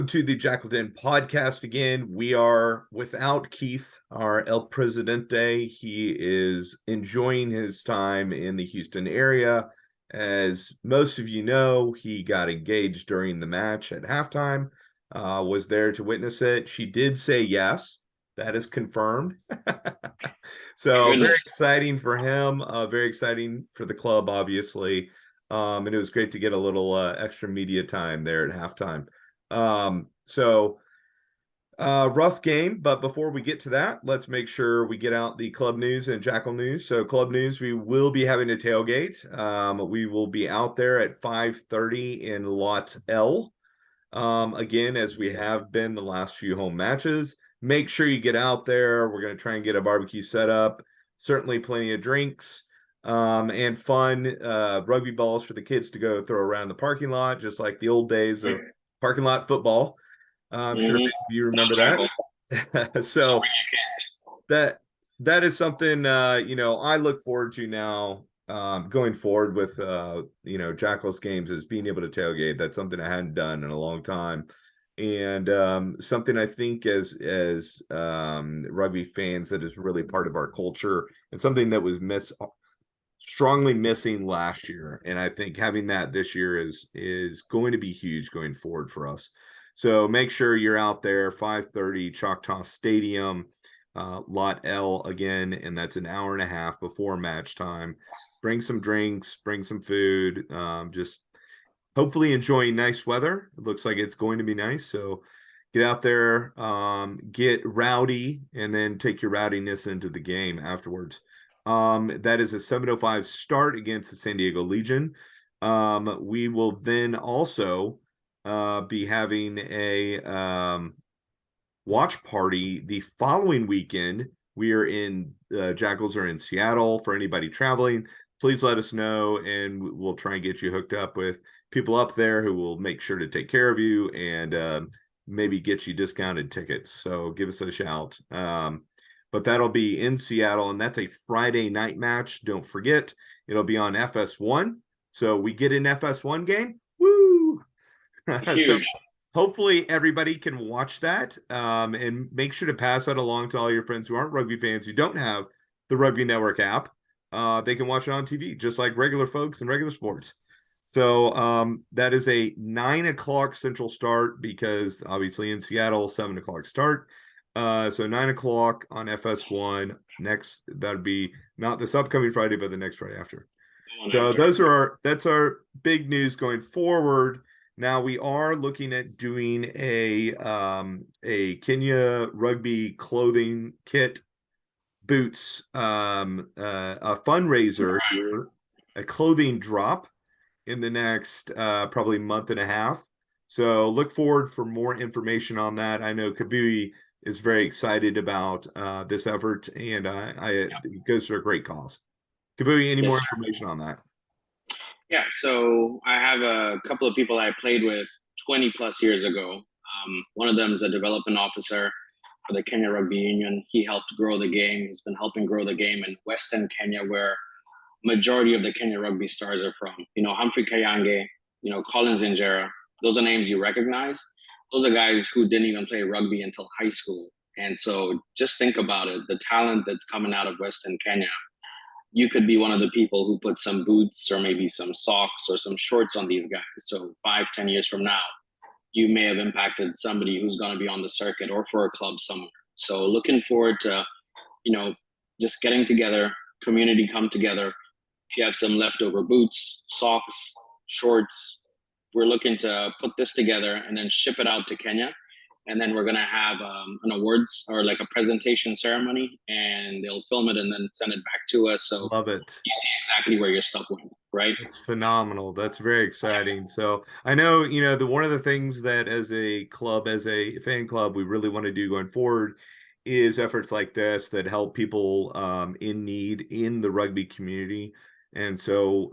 To the Jakl podcast again. We are without Keith, our El Presidente. He is enjoying his time in the Houston area. As most of you know, he got engaged during the match at halftime, was there to witness it. She did say yes. That is confirmed. My So very goodness. exciting for him, very exciting for the club, obviously. And it was great to get a little extra media time there at halftime. So rough game, but before we get to that, let's make sure we get out the club news and Jackal news. So club news, we will be having a tailgate. We will be out there at 5:30 in Lot L. Again, as we have been the last few home matches. Make sure you get out there. We're going to try and get a barbecue set up. Certainly plenty of drinks and fun rugby balls for the kids to go throw around the parking lot, just like the old days of parking lot football. I'm sure Mm-hmm. many of you remember Jackal. that. So So bring your kids. that that is something I look forward to now, going forward with Jackal's games, is being able to tailgate. That's something I hadn't done in a long time, and something I think as rugby fans that is really part of our culture, and something that was strongly missing last year. And I think having that this year is going to be huge going forward for us. So make sure you're out there, 5:30 Choctaw Stadium, Lot L again, and that's an hour and a half before match time. Bring some drinks, bring some food, just hopefully enjoying nice weather. It looks like it's going to be nice. So get out there, get rowdy, and then take your rowdiness into the game afterwards. That is a 7:05 start against the San Diego Legion. We will then also be having a watch party the following weekend. We are in Jackals are in Seattle. For anybody traveling, please let us know, and we'll try and get you hooked up with people up there who will make sure to take care of you and maybe get you discounted tickets. So give us a shout. But that'll be in Seattle, and that's a Friday night match. Don't forget, it'll be on FS1. So we get an FS1 game. Woo! So Huge. hopefully everybody can watch that, and make sure to pass that along to all your friends who aren't rugby fans, who don't have the Rugby Network app. They can watch it on TV, just like regular folks in regular sports. So that is a 9 o'clock Central start, because obviously in Seattle, 7 o'clock start. So 9 o'clock on FS1 next. That'd be not this upcoming Friday, but the next Friday after. One So after. that's our big news going forward. Now we are looking at doing a Kenya rugby clothing kit, boots, a fundraiser here, a clothing drop in the next probably month and a half. So look forward for more information on that. I know Kabui is very excited about this effort, and it goes for a great cause. Kabui, any Yes, more sir. information on that? Yeah. So I have a couple of people I played with 20 plus years ago. One of them is a development officer for the Kenya Rugby Union. He helped grow the game. He's been helping grow the game in Western Kenya, where majority of the Kenya rugby stars are from. Humphrey Kayange, Collins Injera. Those are names you recognize. Those are guys who didn't even play rugby until high school. And so just think about it, the talent that's coming out of Western Kenya. You could be one of the people who put some boots or maybe some socks or some shorts on these guys. So 5, 10 years from now, you may have impacted somebody who's going to be on the circuit or for a club somewhere. So looking forward to, you know, just getting together, community come together. If you have some leftover boots, socks, shorts, we're looking to put this together and then ship it out to Kenya. And then we're going to have an awards or like a presentation ceremony, and they'll film it and then send it back to us. So Love it. you see exactly where your stuff went, right? That's phenomenal. That's very exciting. So I know, the one of the things that as a club, as a fan club, we really want to do going forward is efforts like this that help people in need in the rugby community. And so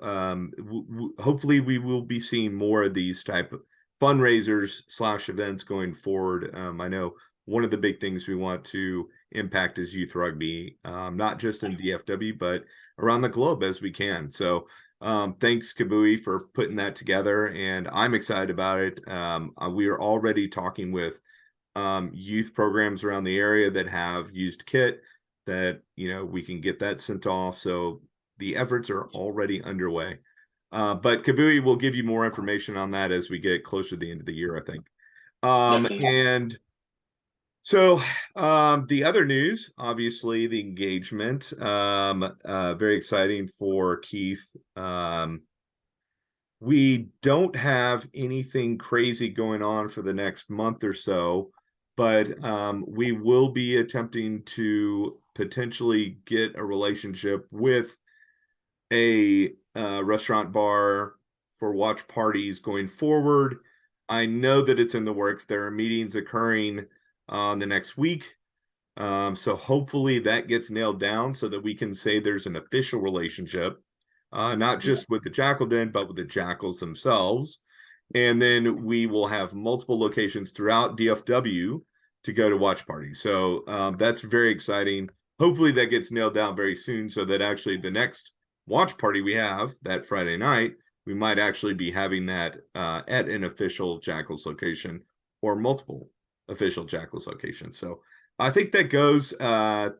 hopefully we will be seeing more of these type of fundraisers / events going forward. I know one of the big things we want to impact is youth rugby, not just in DFW, but around the globe as we can. So Thanks, Kabui, for putting that together, and I'm excited about it. We are already talking with youth programs around the area that have used kit that we can get that sent off. So the efforts are already underway. But Kabui will give you more information on that as we get closer to the end of the year, I think. Definitely. And so the other news, obviously, the engagement, very exciting for Keith. We don't have anything crazy going on for the next month or so, but we will be attempting to potentially get a relationship with a restaurant bar for watch parties going forward. I know that it's in the works. There are meetings occurring the next week. So hopefully that gets nailed down so that we can say there's an official relationship, not just with the Jackal Den, but with the Jackals themselves. And then we will have multiple locations throughout DFW to go to watch parties. So that's very exciting. Hopefully that gets nailed down very soon so that actually the next watch party we have that Friday night, we might actually be having that at an official Jackals location or multiple official Jackals locations. So I think that goes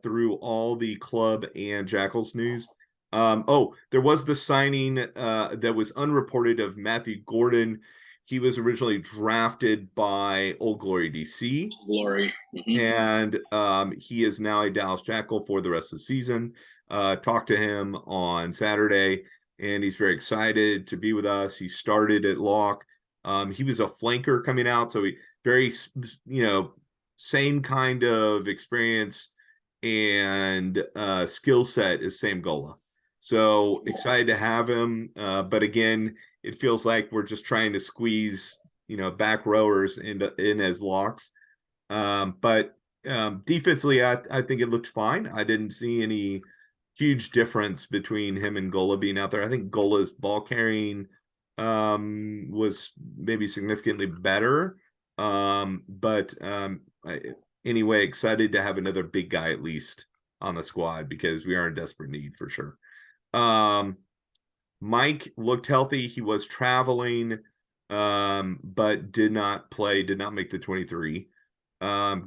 through all the club and Jackals news. There was the signing that was unreported of Matthew Gordon. He was originally drafted by Old Glory DC. Glory. And he is now a Dallas Jackal for the rest of the season. Talked to him on Saturday, and he's very excited to be with us. He started at lock. He was a flanker coming out, so he very, same kind of experience and skill set as Sam Gola. So excited to have him. But again, it feels like we're just trying to squeeze, back rowers in as locks. But defensively, I think it looked fine. I didn't see any huge difference between him and Gola being out there. I think Gola's ball carrying was maybe significantly better. But anyway, excited to have another big guy at least on the squad because we are in desperate need for sure. Mike looked healthy. He was traveling, but did not play, did not make the 23.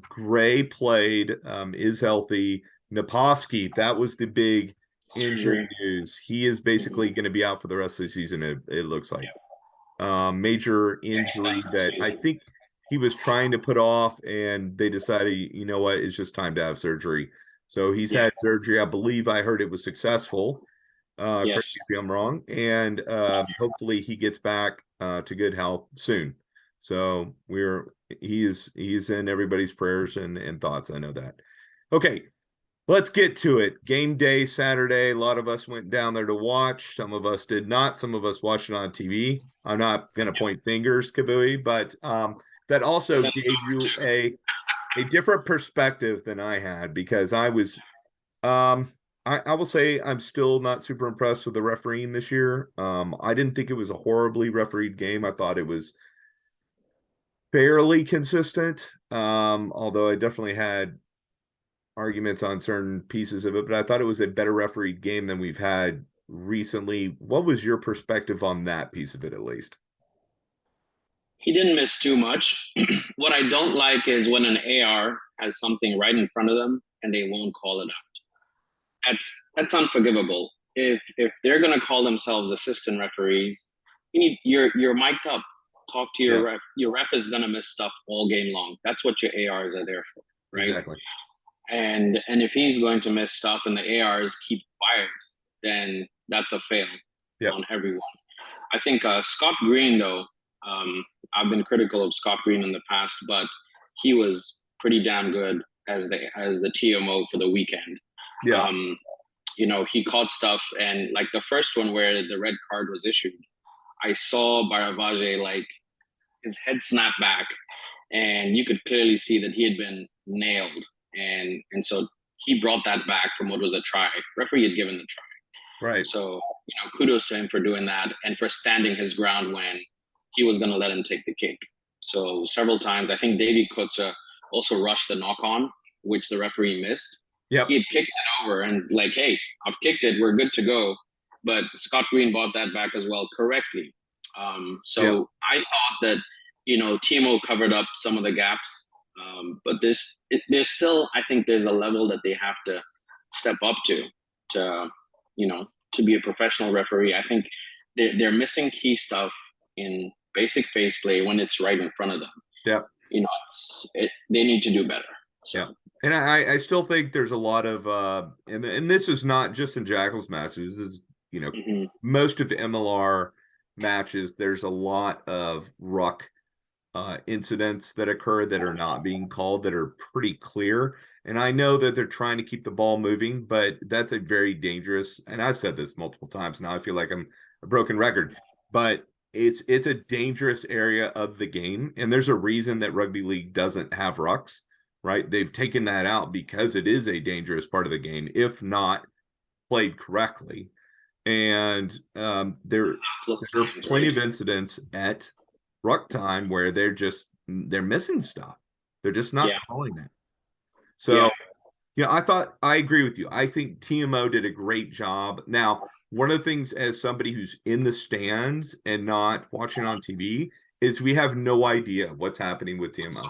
Gray played, is healthy. Naposki, that was the big injury news. He is basically going to be out for the rest of the season, it looks like. Major injury that I think he was trying to put off, and they decided, you know what, it's just time to have surgery. So he's had surgery. I believe I heard it was successful. Correct me if I'm wrong. And hopefully he gets back to good health soon. So he's in everybody's prayers and thoughts. I know that. Okay, let's get to it. Game day Saturday. A lot of us went down there to watch. Some of us did not. Some of us watched it on TV. I'm not going to point fingers, Kabui, but that also gave you a different perspective than I had because I was I will say I'm still not super impressed with the refereeing this year. I didn't think it was a horribly refereed game. I thought it was fairly consistent, although I definitely had arguments on certain pieces of it, but I thought it was a better refereed game than we've had recently. What was your perspective on that piece of it, at least? He didn't miss too much. What I don't like is when an AR has something right in front of them and they won't call it out. That's unforgivable. If they're gonna call themselves assistant referees, you're mic'd up. Talk to your ref. Your ref is gonna miss stuff all game long. That's what your ARs are there for, right? Exactly. And if he's going to miss stuff and the ARs keep quiet, then that's a fail on everyone. I think Scott Green, though, I've been critical of Scott Green in the past, but he was pretty damn good as the TMO for the weekend. Yeah. He caught stuff, and like the first one where the red card was issued, I saw Baravaje, like his head snapped back, and you could clearly see that he had been nailed, and so he brought that back from what was a try. Referee had given the try. Right. So, kudos to him for doing that and for standing his ground when he was going to let him take the kick. So several times, I think Davey Kutza also rushed the knock on, which the referee missed. Yep. He had kicked it over and like, hey, I've kicked it. We're good to go. but Scott Green bought that back as well correctly. Yeah. So I thought that, TMO covered up some of the gaps, but there's still, I think there's a level that they have to step up to, to be a professional referee. I think they're missing key stuff in basic face play when it's right in front of them. Yeah. They need to do better. So. Yeah. And I still think there's a lot of and this is not just in Jackals matches. This is, most of the MLR matches, there's a lot of ruck incidents that occur that are not being called, that are pretty clear. And I know that they're trying to keep the ball moving, but that's a very dangerous, and I've said this multiple times now, I feel like I'm a broken record, but it's a dangerous area of the game. And there's a reason that rugby league doesn't have rucks, right? They've taken that out because it is a dangerous part of the game if not played correctly. And there are plenty of incidents at ruck time where they're missing stuff. They're just not calling it. So, I agree with you. I think TMO did a great job. Now, one of the things, as somebody who's in the stands and not watching on TV, is we have no idea what's happening with TMO.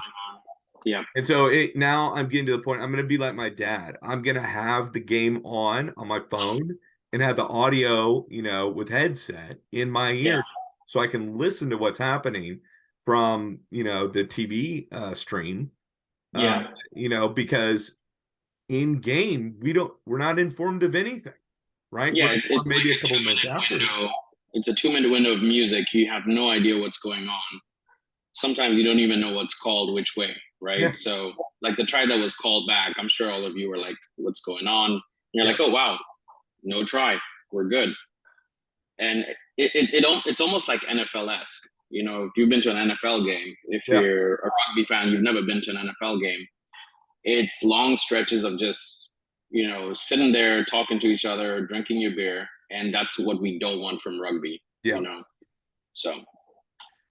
Yeah. And so now I'm getting to the point, I'm going to be like my dad. I'm going to have the game on my phone and have the audio, with headset in my ear, so I can listen to what's happening from, the TV stream. Because in game, we're not informed of anything, right? Yeah, it's maybe like a couple minutes after. It's a 2-minute window of music. You have no idea what's going on. Sometimes you don't even know what's called which way, right? Yeah. So like the try that was called back, I'm sure all of you were like, what's going on? And you're like, oh, wow, no try. We're good. And it's almost like NFL-esque. If you've been to an NFL game, if you're a rugby fan, you've never been to an NFL game, it's long stretches of just, sitting there talking to each other, drinking your beer. And that's what we don't want from rugby, so.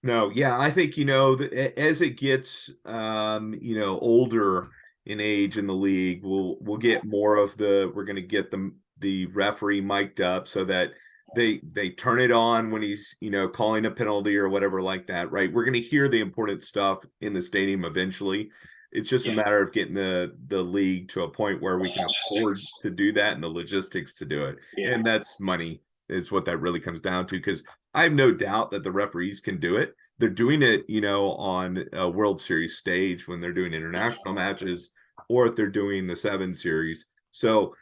No, yeah, I think, as it gets, older in age in the league, we'll get more of we're going to get the referee mic'd up so that they turn it on when he's, calling a penalty or whatever like that, right? We're going to hear the important stuff in the stadium eventually. It's just a matter of getting the league to a point where we can afford to do that and the logistics to do it. Yeah. And that's money is what that really comes down to, because I have no doubt that the referees can do it. They're doing it, on a World Series stage when they're doing international matches, or if they're doing the 7 series. So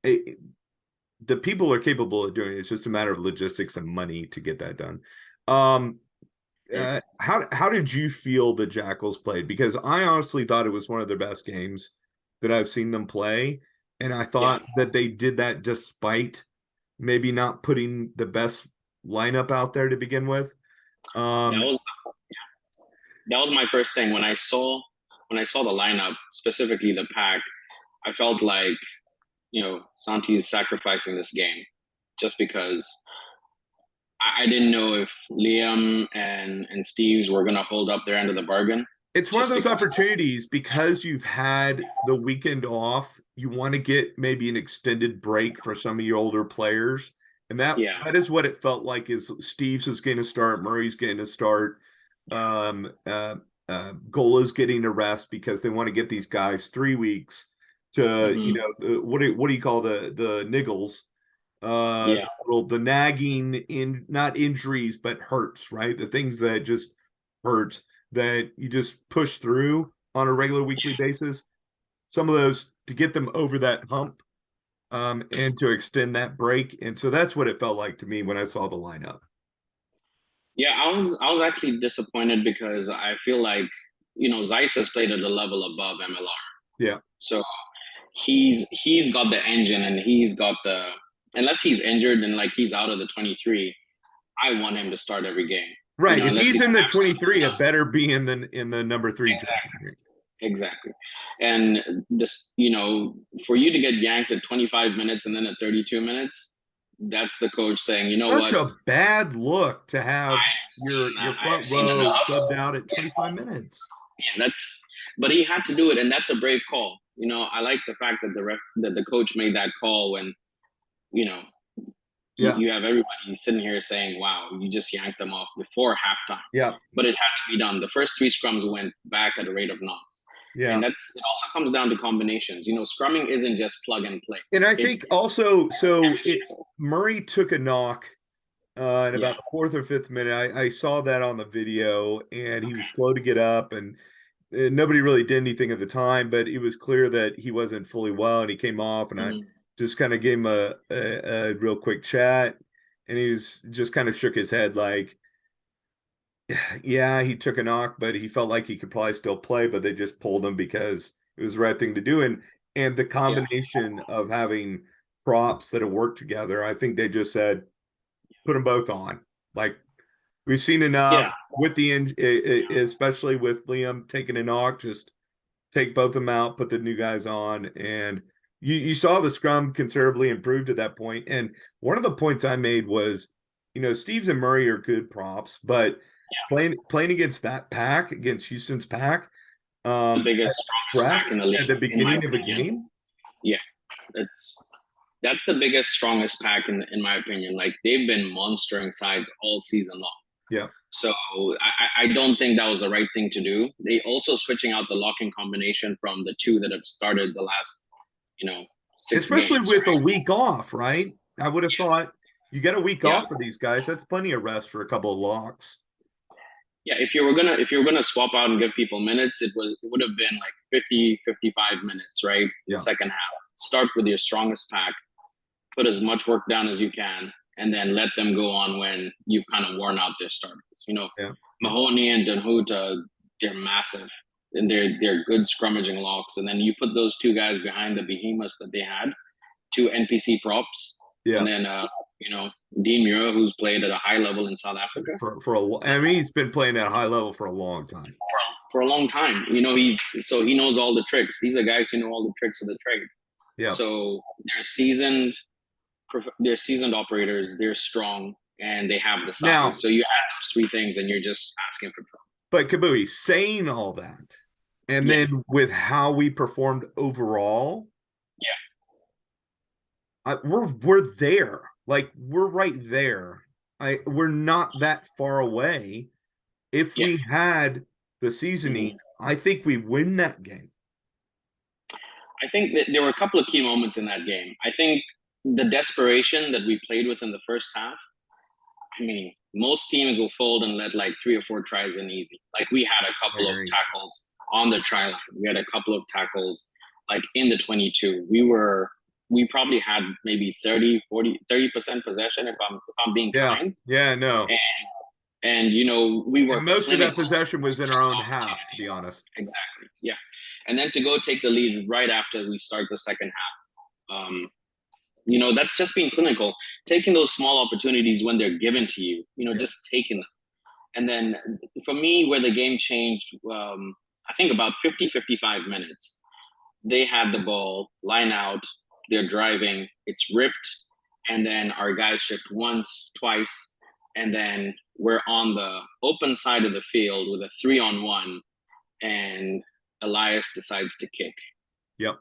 the people are capable of doing it. It's just a matter of logistics and money to get that done. How did you feel the Jackals played? Because I honestly thought it was one of their best games that I've seen them play. And I thought that they did that despite maybe not putting the best lineup out there to begin with. That was my first thing. When I saw the lineup, specifically the pack, I felt like, Santi is sacrificing this game just because I didn't know if Liam and Steves were going to hold up their end of the bargain. It's one of those opportunities, because you've had the weekend off, you want to get maybe an extended break for some of your older players. And that is what it felt like. Is Steves is going to start, Murray's going to start, Gola's getting a rest, because they want to get these guys 3 weeks to, what do you call the niggles? The nagging, not injuries, but hurts, right? The things that just hurt, that you just push through on a regular weekly basis. Some of those, to get them over that hump, and to extend that break. And so that's what it felt like to me when I saw the lineup. Yeah, I was actually disappointed, because I feel like, Zeiss has played at a level above MLR. Yeah. So he's got the engine, and he's got unless he's injured and like he's out of the 23, I want him to start every game. Right. If he's in the 23, it better be in the number 3. Exactly. And this, for you to get yanked at 25 minutes and then at 32 minutes, that's the coach saying, such a bad look to have your front row subbed out at 25 minutes. Yeah, but he had to do it, and that's a brave call. I like the fact that the coach made that call when, Yeah. You have everybody sitting here saying, "Wow, you just yanked them off before halftime," Yeah. but it had to be done. The first three scrums went back at a rate of knots, and Yeah. it also comes down to combinations. Scrumming isn't just plug and play. And I think It's also, so chemistry. Murray took a knock in Yeah. about the fourth or fifth minute. I saw that on the video, and he was slow to get up, and nobody really did anything at the time, but it was clear that he wasn't fully well, and he came off, and I Mhm. just kind of gave him a real quick chat, and he's just kind of shook his head like, yeah, he took a knock, but he felt like he could probably still play, but they just pulled him because it was the right thing to do. And the Yeah. combination of having props that have worked together, I think they just said, put them both on. Like, we've seen enough Yeah. with especially with Liam taking a knock, just take both of them out, put the new guys on. And you saw the scrum considerably improved at that point. And one of the points I made was, Steves and Murray are good props, but playing against that pack, against Houston's pack, The at biggest, strongest pack stress in the at league, the in my beginning of a opinion. game. Yeah, that's the biggest, strongest pack in my opinion. Like they've been monstering sides all season long. Yeah. So I don't think that was the right thing to do. They also switching out the locking combination from the two that have started the last, 6 games. Especially with a Right? week off, right? I would have thought you get a week Yeah, off for these guys. That's plenty of rest for a couple of locks. yeah. If you were gonna swap out and give people minutes, it would have been like 50, 55 minutes, right? In the Yeah. second half. Start with your strongest pack, put as much work down as you can, and then let them go on when you've kind of worn out their starters. Yeah. Mahoney and Dunhuta, they're massive and they're good scrummaging locks. And then you put those two guys behind the behemoths that they had, two NPC props, Yeah. and then Dean Muir, who's played at a high level in South Africa I mean, he's been playing at a high level for a long time. for a long time. He knows all the tricks. These are guys who know all the tricks of the trade. Yeah. So they're seasoned operators. They're strong and they have the size. Now, so you add those three things, and you're just asking for trouble. but Kabui, saying all that, and then with how we performed overall, we're there. Like, we're right there. We're not that far away. If we had the seasoning, I think we win that game. I think that there were a couple of key moments in that game. I think the desperation that we played with in the first half. I mean, most teams will fold and let like 3 or 4 tries in easy. Like we had a couple of tackles on the try line. We had a couple of tackles like in the 22. We probably had maybe 30% possession if I'm being kind. Yeah, no. And we were, and most of that possession was in our own half, to be honest. Exactly. Yeah. And then to go take the lead right after we start the second half. That's just being clinical, taking those small opportunities when they're given to you, just taking them. And then for me, where the game changed, I think about 50, 55 minutes, they had the ball, line out, they're driving, it's ripped. And then our guys shift once, twice, and then we're on the open side of the field with a 3-on-1, and Elias decides to kick. Yep.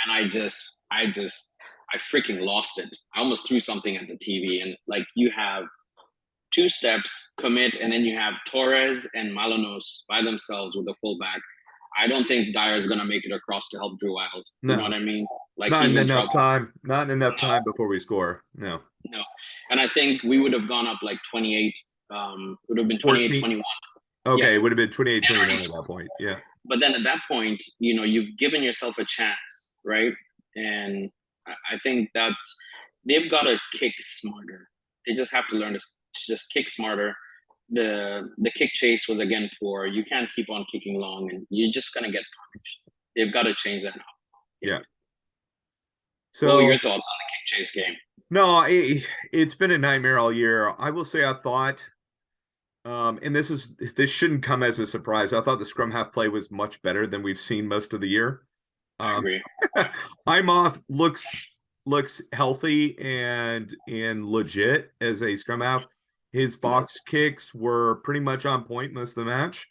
And I freaking lost it. I almost threw something at the TV. And like you have 2 steps, commit, and then you have Torres and Malanos by themselves with the fullback. I don't think Dyer's gonna make it across to help Drew Wild. No. You know what I mean? Like not he's in enough trouble. time. Not enough time before we score. No. And I think we would have gone up like 28. Would have been 28-21. Okay, it would have been 28-21 at that point. Yeah. But then at that point, you've given yourself a chance, right? And I think they've got to kick smarter. They just have to learn to just kick smarter. The kick chase was again poor. You can't keep on kicking long, and you're just gonna get punished. They've got to change that now. Yeah. So, what were your thoughts on the kick chase game? No, it's been a nightmare all year. I will say I thought, and this shouldn't come as a surprise. I thought the scrum half play was much better than we've seen most of the year. I agree. Imoff looks healthy and legit as a scrum half. His box kicks were pretty much on point most of the match.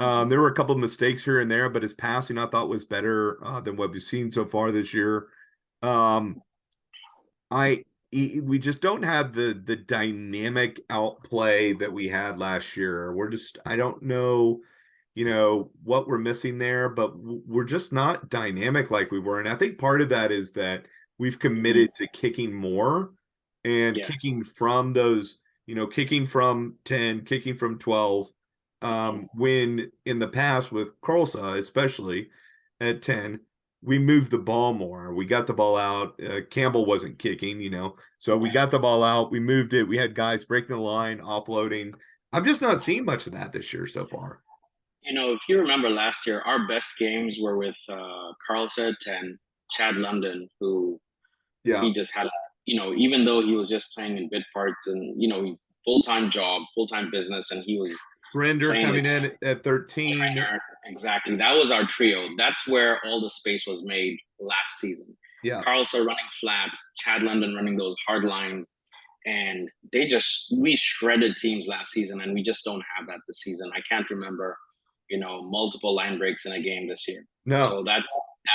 There were a couple of mistakes here and there, but his passing I thought was better than what we've seen so far this year. we just don't have the dynamic outplay that we had last year. We're just, I don't know, what we're missing there, but we're just not dynamic like we were. And I think part of that is that we've committed to kicking more and Yes. kicking from those, kicking from 10, kicking from 12. When in the past with Carlsa, especially at 10, we moved the ball more. We got the ball out. Campbell wasn't kicking, so we got the ball out. We moved it. We had guys breaking the line, offloading. I'm just not seeing much of that this year so far. If you remember last year, our best games were with Carl said 10, Chad London, who Yeah. he just had, even though he was just playing in bit parts and, full-time job, full-time business, and he was Render playing coming with in at 13. trainer. Exactly. That was our trio. That's where all the space was made last season. Yeah. Carlson running flat, Chad London running those hard lines. And we shredded teams last season, and we just don't have that this season. I can't remember, multiple line breaks in a game this year. No. So that's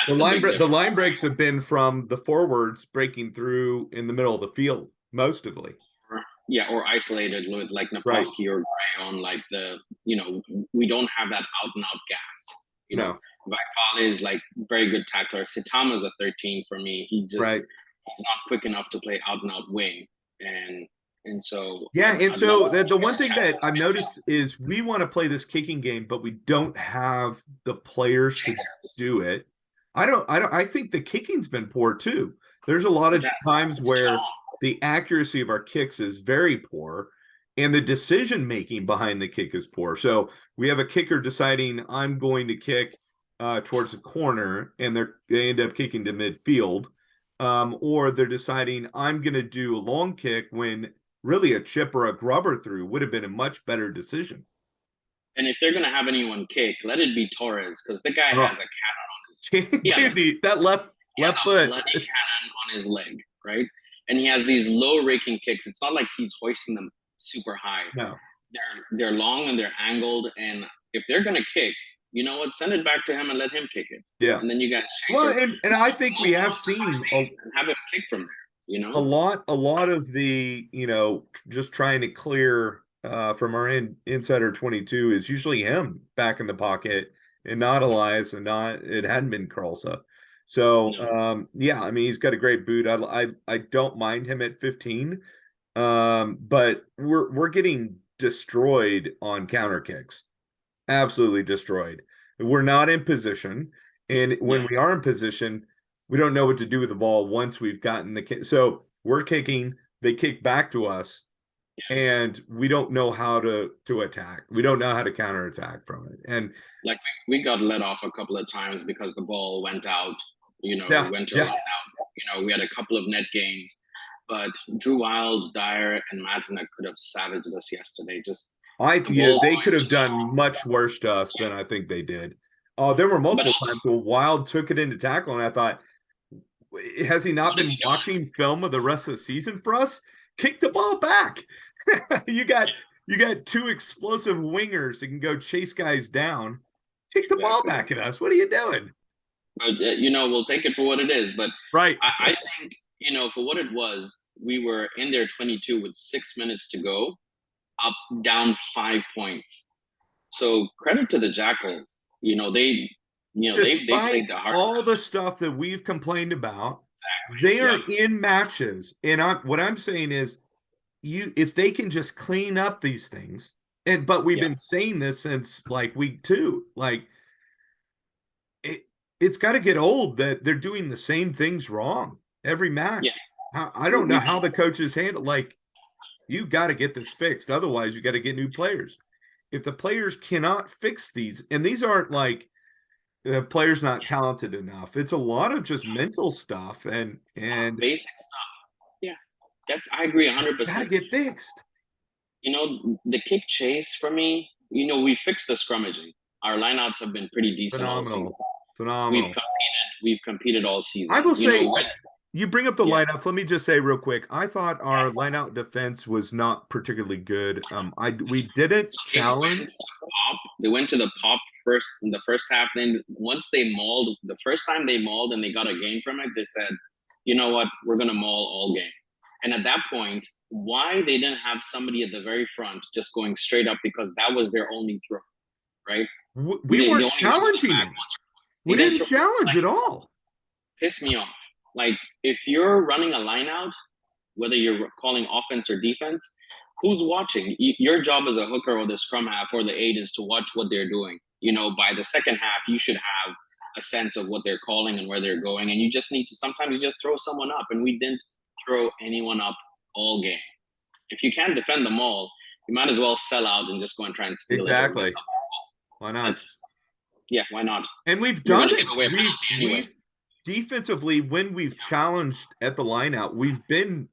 the line breaks have been from the forwards breaking through in the middle of the field, mostly. Yeah, or isolated with like Naposki or Gray on like we don't have that out and out gas. No. Vakal is like very good tackler. Sitama's a 13 for me. He's not quick enough to play out and out wing. And so the one thing that I've noticed is we want to play this kicking game, but we don't have the players to do it. I think the kicking's been poor too. There's a lot of times where the accuracy of our kicks is very poor and the decision making behind the kick is poor. So we have a kicker deciding I'm going to kick towards the corner and they end up kicking to midfield. Or they're deciding I'm going to do a long kick when really a chip or a grubber through would have been a much better decision. And if they're going to have anyone kick, let it be Torres, because the guy has a cannon on his dude, that left foot. Bloody cannon on his leg, right? And he has these low raking kicks. It's not like he's hoisting them super high. No. They're long and they're angled. And if they're going to kick, you know what? Send it back to him and let him kick it. Yeah. And then you guys chase Well, and I think we have seen have him kick from there. A lot of the, just trying to clear from our insider 22 is usually him back in the pocket and not Elias and it hadn't been Carlsa. So I mean, he's got a great boot. I don't mind him at 15. But we're getting destroyed on counter kicks. Absolutely destroyed. We're not in position. And when we are in position, we don't know what to do with the ball once we've gotten the kick. So we're kicking, they kick back to us, and we don't know how to attack. We don't know how to counterattack from it. And like we got let off a couple of times because the ball went out, went to line out. We had a couple of net gains, but Drew Wild, Dyer, and Matina could have savaged us yesterday. They could have done much worse to us than I think they did. There were multiple times where Wild took it into tackle, and I thought, has he not been watching film of the rest of the season for us? Kick the ball back. You got two explosive wingers that can go chase guys down. Kick the ball back at us. What are you doing? But we'll take it for what it is. But right, I think for what it was, we were in their 22 with 6 minutes to go, up down 5 points. So credit to the Jackals. They played the hard all the stuff that we've complained about. Exactly. They are in matches, and what I'm saying is, if they can just clean up these things, but we've been saying this since like week 2, like it's got to get old that they're doing the same things wrong every match. I don't know how the coaches handle. Like, you got to get this fixed, otherwise you got to get new players. If the players cannot fix these, and these aren't like the player's not talented enough. It's a lot of just mental stuff and basic stuff. Yeah, I agree 100%. Gotta get fixed. The kick chase for me. We fixed the scrummaging. Our lineouts have been pretty decent. Phenomenal. We've competed all season. I will say, you bring up the lineouts. Let me just say real quick. I thought our lineout defense was not particularly good. We didn't challenge. They went to the pop first in the first half. Then once they mauled, the first time they mauled and they got a game from it, they said, "You know what? We're gonna maul all game." And at that point, why they didn't have somebody at the very front just going straight up because that was their only throw, right? We They weren't only went to the challenging back them. once or twice. They We didn't didn't throw, challenge like, at all. piss me off. Like, if you're running a line out, whether you're calling offense or defense, who's watching? Your job as a hooker or the scrum half or the aide is to watch what they're doing. By the second half, you should have a sense of what they're calling and where they're going. And you just need to sometimes you just throw someone up. And we didn't throw anyone up all game. If you can't defend them all, you might as well sell out and just go and try and steal it or mess Exactly. up. Why not? Yeah, why not? And we've You're done going to give it. away a We've penalty anyway. we've defensively, when we've challenged at the line out, we've been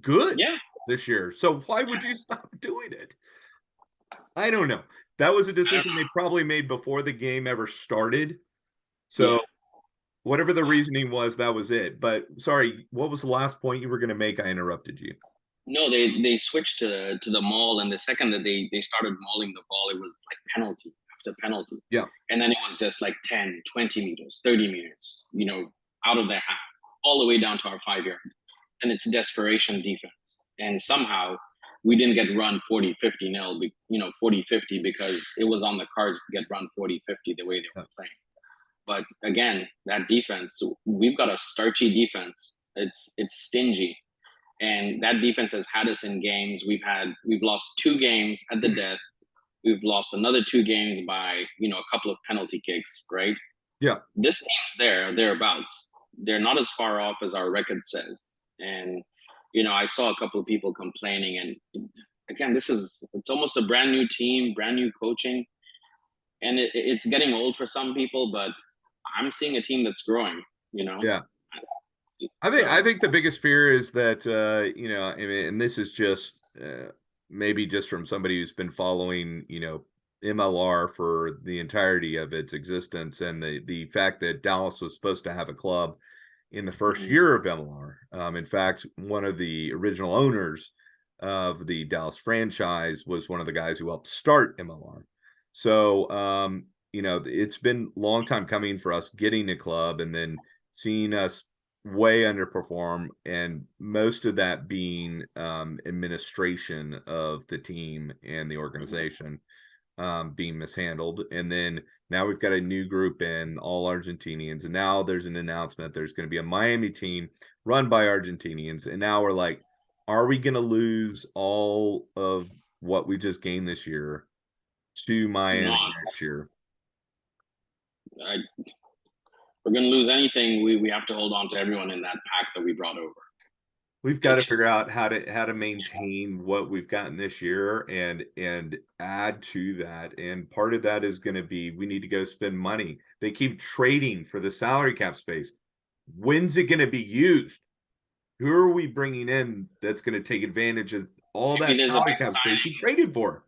good Yeah. this year. So why would you stop doing it? I don't know. That was a decision they probably made before the game ever started. So Yeah. whatever the reasoning was, that was it. But sorry, what was the last point you were going to make? I interrupted you. No, they switched to the maul, and the second that they started mauling the ball, it was like penalty after penalty. Yeah. And then it was just like 10, 20 meters, 30 meters, out of their half, all the way down to our 5 yard. And it's desperation defense. And somehow we didn't get run 40, 50 nil, 40, 50 because it was on the cards to get run 40, 50 the way they were playing. But again, that defense, we've got a starchy defense. It's stingy. And that defense has had us in games. We've lost 2 games at the death. We've lost another 2 games by a couple of penalty kicks, right? Yeah. This team's thereabouts. They're not as far off as our record says. And I saw a couple of people complaining. And again, it's almost a brand new team, brand new coaching, and it's getting old for some people. But I'm seeing a team that's growing. Yeah. I think the biggest fear is that I mean, and this is just maybe just from somebody who's been following MLR for the entirety of its existence, and the fact that Dallas was supposed to have a club in the first year of MLR. In fact, one of the original owners of the Dallas franchise was one of the guys who helped start MLR. So it's been a long time coming for us getting a club, and then seeing us way underperform, and most of that being administration of the team and the organization being mishandled. And then now we've got a new group in, all Argentinians, and now there's an announcement there's going to be a Miami team run by Argentinians, and now we're like, are we going to lose all of what we just gained this year to Miami next year? We're going to lose anything, we have to hold on to everyone in that pack that we brought over. We've got to figure out how to maintain what we've gotten this year and add to that. And part of that is going to be, we need to go spend money. They keep trading for the salary cap space. When's it going to be used? Who are we bringing in that's going to take advantage of all that salary cap space we traded for?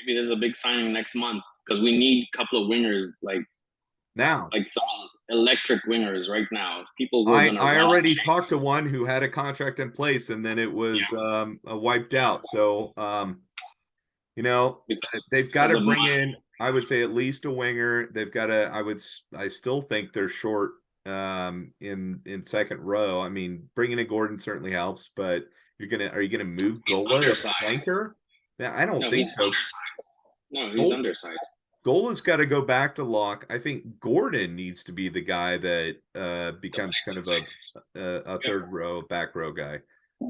Maybe there's a big signing next month, because we need a couple of wingers now, like some electric wingers right now. People who I already talked to one who had a contract in place, and then it was wiped out. So they've got to bring in, I would say, at least a winger. They've got to, I still think they're short in second row. I mean, bringing in Gordon certainly helps, but are you gonna move Gola to flanker? Yeah, I don't think so. No, he's undersized. Gola's got to go back to lock. I think Gordon needs to be the guy that becomes kind of a third row, back row guy.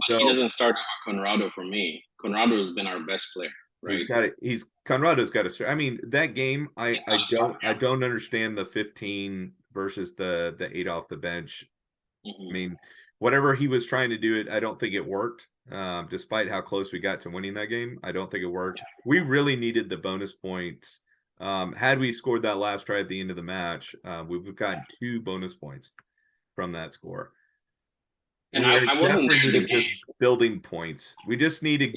So he doesn't start with Conrado for me. Conrado has been our best player. Right? Conrado's got to. I mean, that game, I don't understand the 15 versus the 8 off the bench. I mean, whatever he was trying to do, it, I don't think it worked. Despite how close we got to winning that game, I don't think it worked. We really needed the bonus points. Had we scored that last try at the end of the match, we've gotten 2 bonus points from that score. And I wasn't just building points. We just need to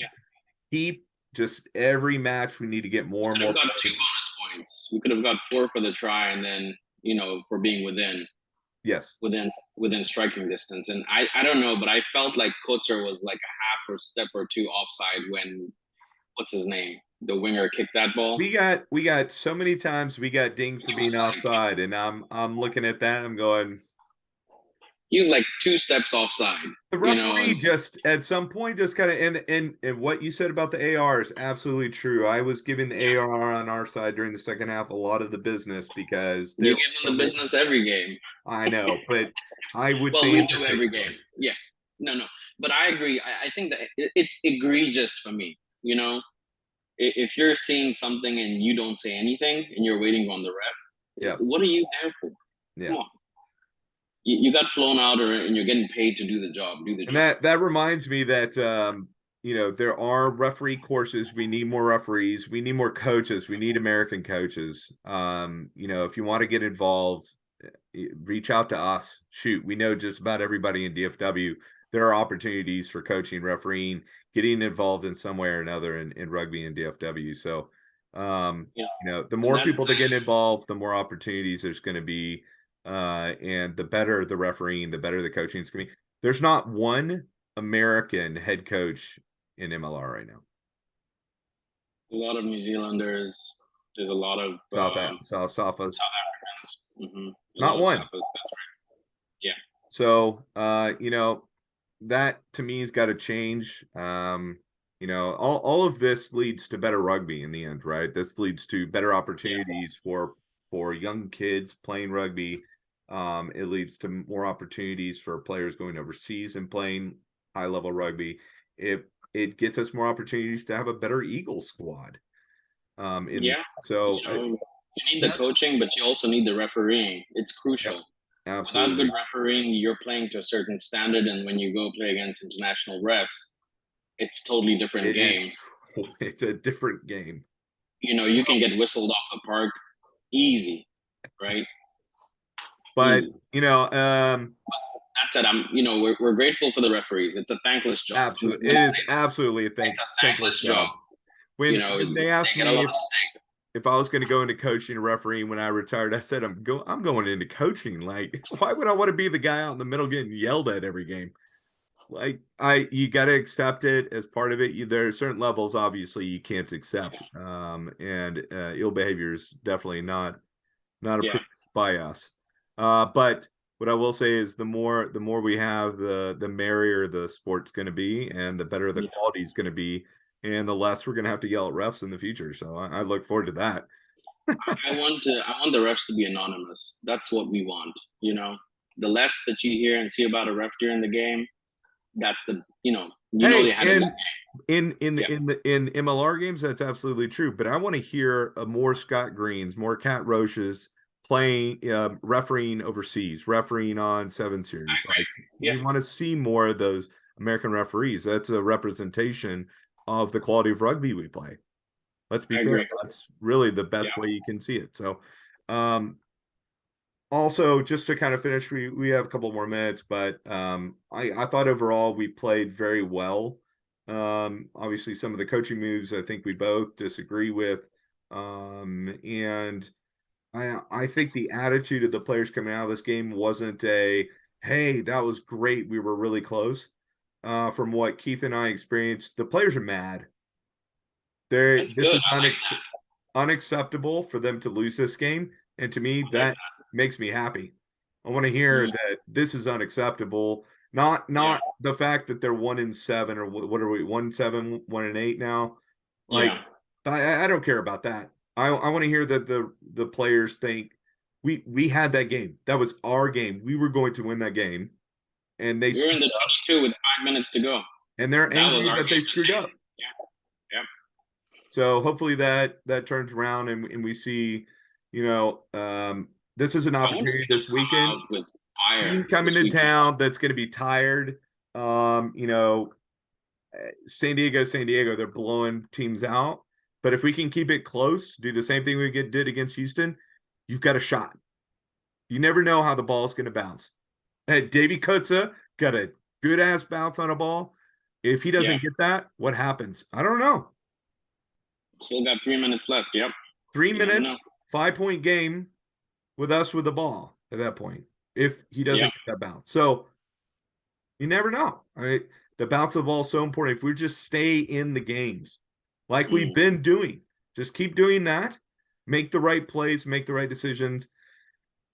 keep just every match. We need to get more and more. Got 2 bonus points. We could have got 4 for the try, and then for being within. Yes. Within striking distance. And I don't know, but I felt like Kotzer was like a half or step or 2 offside when, what's his name, the winger kicked that ball. We got so many times we got dinged for being offside, and I'm looking at that, I'm going, he was like 2 steps offside. The You know, referee just at some point just kind of and what you said about the AR is absolutely true. I was giving the yeah, AR on our side during the second half a lot of the business because you there give were them the business every game. I know, but I would Well, say we in do every particular. game. Yeah, no, but I agree. I think that it's egregious for me. You know, if you're seeing something and you don't say anything and you're waiting on the ref, Yeah. what are you there for? Yeah. Come on. You got flown out and you're getting paid to do the job. Do the And job. that reminds me that there are referee courses. We need more referees. We need more coaches. We need American coaches. If you want to get involved, reach out to us. Shoot, we know just about everybody in DFW. There are opportunities for coaching, refereeing, getting involved in some way or another in rugby and DFW. So, the And more that's people that get involved, the more opportunities there's going to be, and the better the refereeing, the better the coaching is going to be. There's not one American head coach in MLR right now. a lot of New Zealanders. There's a lot of South Africans. Mm-hmm. Not one. That's right. Yeah. So, that to me has got to change. All of this leads to better rugby in the end, right? This leads to better opportunities for young kids playing rugby. It leads to more opportunities for players going overseas and playing high level rugby. It gets us more opportunities to have a better Eagle squad. You need the coaching, but you also need the refereeing. It's crucial. Yep, absolutely. Without good refereeing, you're playing to a certain standard, and when you go play against international refs, it's totally different game. It's a different game. You can get whistled off the park easy, right? But that said, we're grateful for the referees. It's a thankless job. Absolutely, it is absolutely a thankless job. When they asked me if I was going to go into coaching and refereeing when I retired, I said I'm going into coaching. Like, why would I want to be the guy out in the middle getting yelled at every game? Like, you got to accept it as part of it. There are certain levels, obviously, you can't accept, and ill behavior is definitely not approved by us. But what I will say is the more we have, the merrier the sport's going to be, and the better the quality is going to be, and the less we're going to have to yell at refs in the future. So I look forward to that. I want the refs to be anonymous. That's what we want. The less that you hear and see about a ref during the game, that's they had a in MLR games, that's absolutely true. But I want to hear more Scott Greens, more Cat Roches playing, refereeing overseas, refereeing on 7 Series. We want to see more of those American referees. That's a representation of the quality of rugby we play. Let's be fair. That's really the best way you can see it. So, also, just to kind of finish, we have a couple more minutes, but I thought overall we played very well. Obviously, some of the coaching moves I think we both disagree with, and I think the attitude of the players coming out of this game wasn't hey, that was great, we were really close. From what Keith and I experienced, the players are mad. This is unacceptable for them to lose this game, and to me that makes me happy. I want to hear that this is unacceptable. Not the fact that they're 1-7 or what are we 1-7, 1-8 now. Like, I don't care about that. I want to hear that the players think we had that game. That was our game. We were going to win that game, and they were in the 22 with 5 minutes to go, and they're angry that they screwed up. Yeah. So hopefully that turns around and we see, this is an opportunity this weekend. With team coming to town that's going to be tired. San Diego, they're blowing teams out. But if we can keep it close, do the same thing we did against Houston, you've got a shot. You never know how the ball's going to bounce. Hey, Davy Kutza got a good-ass bounce on a ball. If he doesn't get that, what happens? I don't know. Still got 3 minutes left. Yep. 3 minutes, 5-point game with us with the ball at that point, if he doesn't get that bounce. So you never know. All right. The bounce of the ball is so important. If we just stay in the games like we've been doing, just keep doing that, make the right plays, make the right decisions.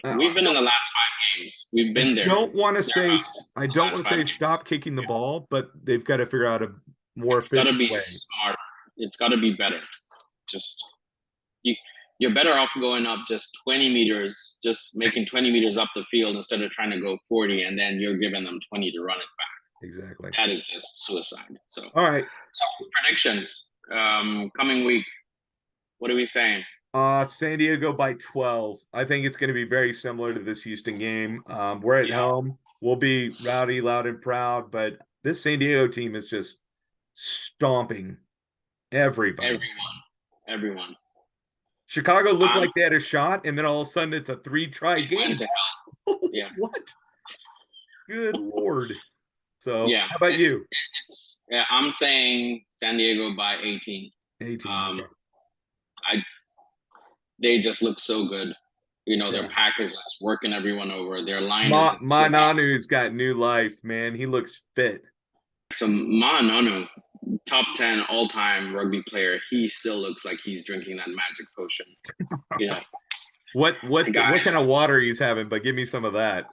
We've been in the last games. We've been there. Don't want to say Thereabouts I the don't last want to five say games. stop kicking the ball, but they've got to figure out a more It's got to efficient be way. smart. It's got to be better. Just you, you're better off going up just 20 meters, just making 20 meters up the field instead of trying to go 40, and then you're giving them 20 to run it back. Exactly. That is just suicide. So, All right. so predictions. Coming week. What are we saying? San Diego by 12. I think it's going to be very similar to this Houston game. We're at home. We'll be rowdy, loud, and proud, but this San Diego team is just stomping everybody. Everyone. Chicago looked like they had a shot, and then all of a sudden it's a 3-try game. Yeah. What? Good Lord. So, yeah. how about you? I'm saying San Diego by 18. 18. Okay. They just look so good. You know, their pack is just working everyone over. Their line is Mananu's got new life, man. He looks fit. So Mananu, top 10 all-time rugby player, he still looks like he's drinking that magic potion. You know. What kind of water he's having, but give me some of that.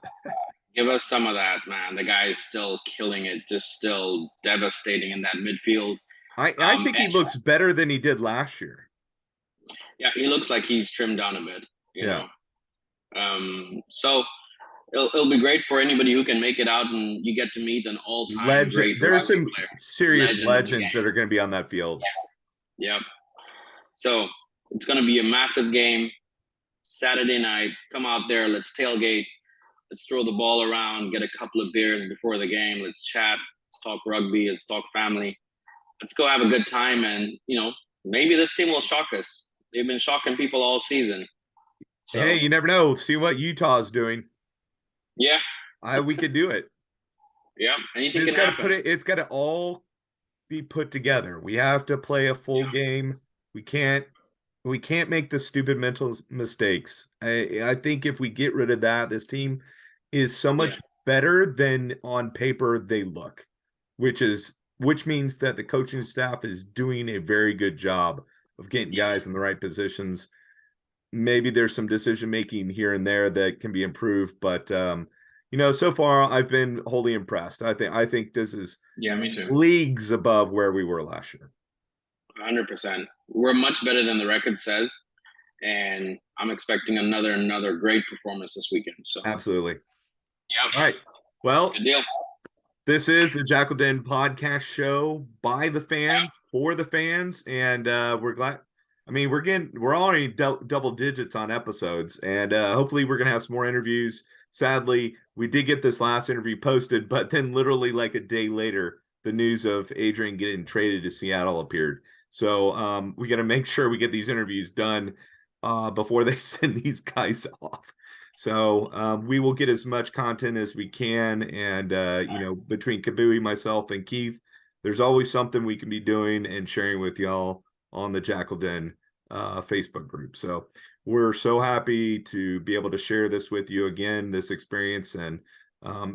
Give us some of that, man. The guy is still killing it, just still devastating in that midfield. I think he looks better than he did last year. Yeah, he looks like he's trimmed down a bit, you know. So it'll be great for anybody who can make it out and you get to meet an all-time great There's some player. serious legends that are going to be on that field. Yeah. So it's going to be a massive game. Saturday night, come out there, let's tailgate, let's throw the ball around, get a couple of beers before the game, let's chat, let's talk rugby, let's talk family. Let's go have a good time, and you know, maybe this team will shock us. They've been shocking people all season. So, hey, you never know. See what Utah's doing. Yeah. We could do it. Yeah, anything can happen. It's got to all be put together. We have to play a full game. We can't make the stupid mental mistakes. I think if we get rid of that, this team is so much better than on paper they look, which means that the coaching staff is doing a very good job of getting guys in the right positions. Maybe there's some decision making here and there that can be improved, but you know, so far I've been wholly impressed. I think this is me too. Leagues above where we were last year. 100%. We're much better than the record says, and I'm expecting another great performance this weekend. So absolutely. Yep. All right. Well, good deal. This is the Jackal Den podcast show by the fans, for the fans, and we're glad. I mean, we're already double digits on episodes, and hopefully we're gonna have some more interviews. Sadly, we did get this last interview posted, but then literally like a day later, the news of Adrian getting traded to Seattle appeared. So we got to make sure we get these interviews done before they send these guys off. So we will get as much content as we can. And, you know, between Kabui, myself, and Keith, there's always something we can be doing and sharing with y'all on the Jakl Den Facebook group. So we're so happy to be able to share this with you again, this experience. And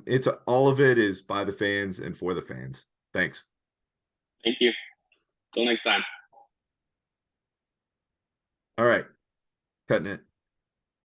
it's all of it is by the fans and for the fans. Thanks. Thank you. Till next time. All right. Cutting it.